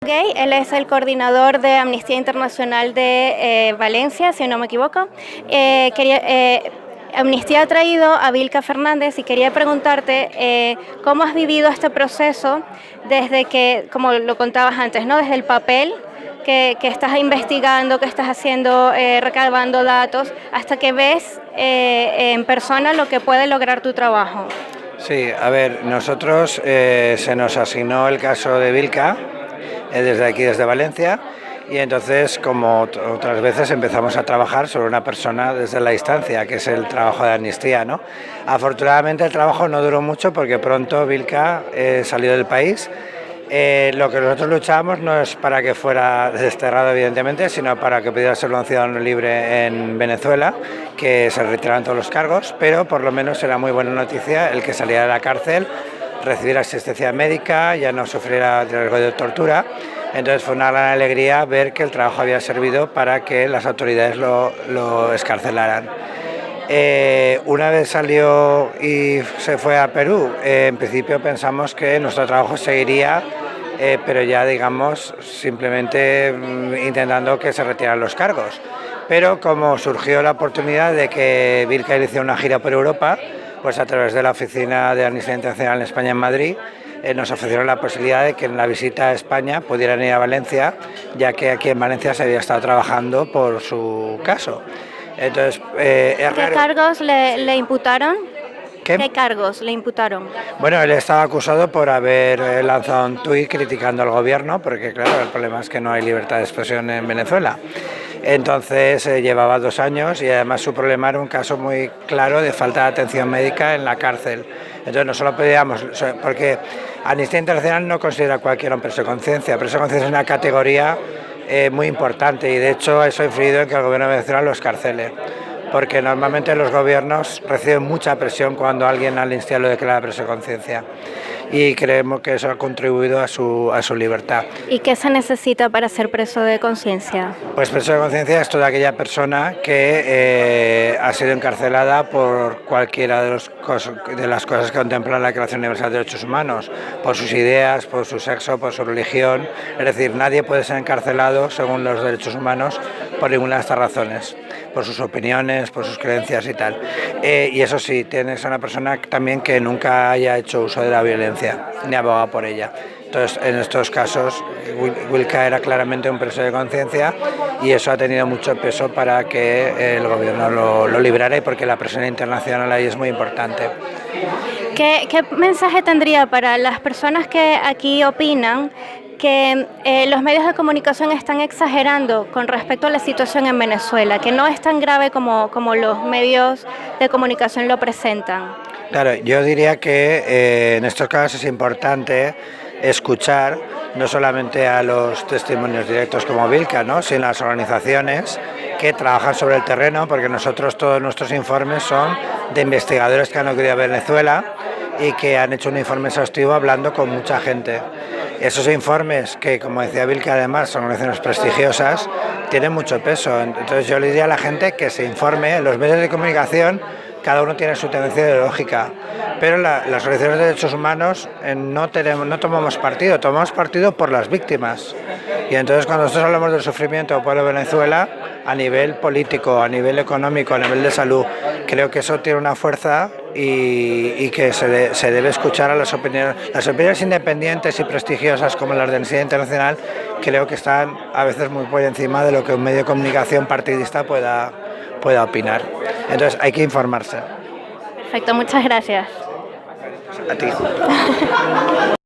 Gay, él es el coordinador de Amnistía Internacional de Valencia, si no me equivoco. Amnistía ha traído a Vilca Fernández y quería preguntarte cómo has vivido este proceso desde que, como lo contabas antes, ¿no? Desde el papel que estás investigando, que estás haciendo, recabando datos, hasta que ves en persona lo que puede lograr tu trabajo. Sí, a ver, nosotros se nos asignó el caso de Vilca desde aquí, desde Valencia, y entonces, como otras veces, empezamos a trabajar sobre una persona desde la distancia, que es el trabajo de amnistía, ¿no? Afortunadamente el trabajo no duró mucho porque pronto Vilca salió del país. Lo que nosotros luchábamos no es para que fuera desterrado, evidentemente, sino para que pudiera ser un ciudadano libre en Venezuela, que se retiraran todos los cargos, pero por lo menos era muy buena noticia el que saliera de la cárcel, recibiera asistencia médica, ya no sufriera riesgo de tortura. Entonces fue una gran alegría ver que el trabajo había servido para que las autoridades lo excarcelaran. Una vez salió y se fue a Perú, en principio pensamos que nuestro trabajo seguiría, pero ya digamos simplemente intentando que se retiraran los cargos. Pero como surgió la oportunidad de que Vilca hiciera una gira por Europa, pues a través de la oficina de Amnistía Internacional en España, en Madrid, nos ofrecieron la posibilidad de que en la visita a España pudieran ir a Valencia, ya que aquí en Valencia se había estado trabajando por su caso. Entonces, ¿Qué cargos le imputaron? ¿Qué cargos le imputaron? Bueno, él estaba acusado por haber lanzado un tuit criticando al gobierno, porque claro, el problema es que no hay libertad de expresión en Venezuela. Entonces llevaba 2 años y además su problema era un caso muy claro de falta de atención médica en la cárcel. Entonces no solo pedíamos, porque Amnistía Internacional no considera a cualquiera un preso de conciencia. Preso de conciencia es una categoría muy importante y de hecho eso ha influido en que el gobierno de Venezuela lo excarcele, porque normalmente los gobiernos reciben mucha presión cuando alguien al Amnistía lo declara preso de conciencia, y creemos que eso ha contribuido a su libertad. ¿Y qué se necesita para ser preso de conciencia? Pues preso de conciencia es toda aquella persona que ha sido encarcelada por cualquiera de las cosas que contempla la Declaración Universal de Derechos Humanos, por sus ideas, por su sexo, por su religión. Es decir, nadie puede ser encarcelado según los derechos humanos por ninguna de estas razones, por sus opiniones, por sus creencias y tal. Y eso sí, tienes a una persona también que nunca haya hecho uso de la violencia ni abogado por ella. Entonces, en estos casos, Vilca era claramente un preso de conciencia y eso ha tenido mucho peso para que el gobierno lo liberara, y porque la presión internacional ahí es muy importante. ¿Qué mensaje tendría para las personas que aquí opinan que los medios de comunicación están exagerando con respecto a la situación en Venezuela, que no es tan grave como los medios de comunicación lo presentan? Claro, yo diría que en estos casos es importante escuchar no solamente a los testimonios directos como Vilca, ¿no?, sino a las organizaciones que trabajan sobre el terreno, porque nosotros todos nuestros informes son de investigadores que han acudido a Venezuela y que han hecho un informe exhaustivo hablando con mucha gente. Esos informes, que como decía Vilca además son organizaciones prestigiosas, tienen mucho peso. Entonces yo le diría a la gente que se informe. En los medios de comunicación cada uno tiene su tendencia ideológica, pero las organizaciones de derechos humanos no tomamos partido por las víctimas. Y entonces cuando nosotros hablamos del sufrimiento del pueblo de Venezuela, a nivel político, a nivel económico, a nivel de salud, creo que eso tiene una fuerza y que se debe escuchar a las opiniones. Las opiniones independientes y prestigiosas como las de Amnistía Internacional creo que están a veces muy por encima de lo que un medio de comunicación partidista pueda opinar. Entonces hay que informarse. Perfecto, muchas gracias. A ti.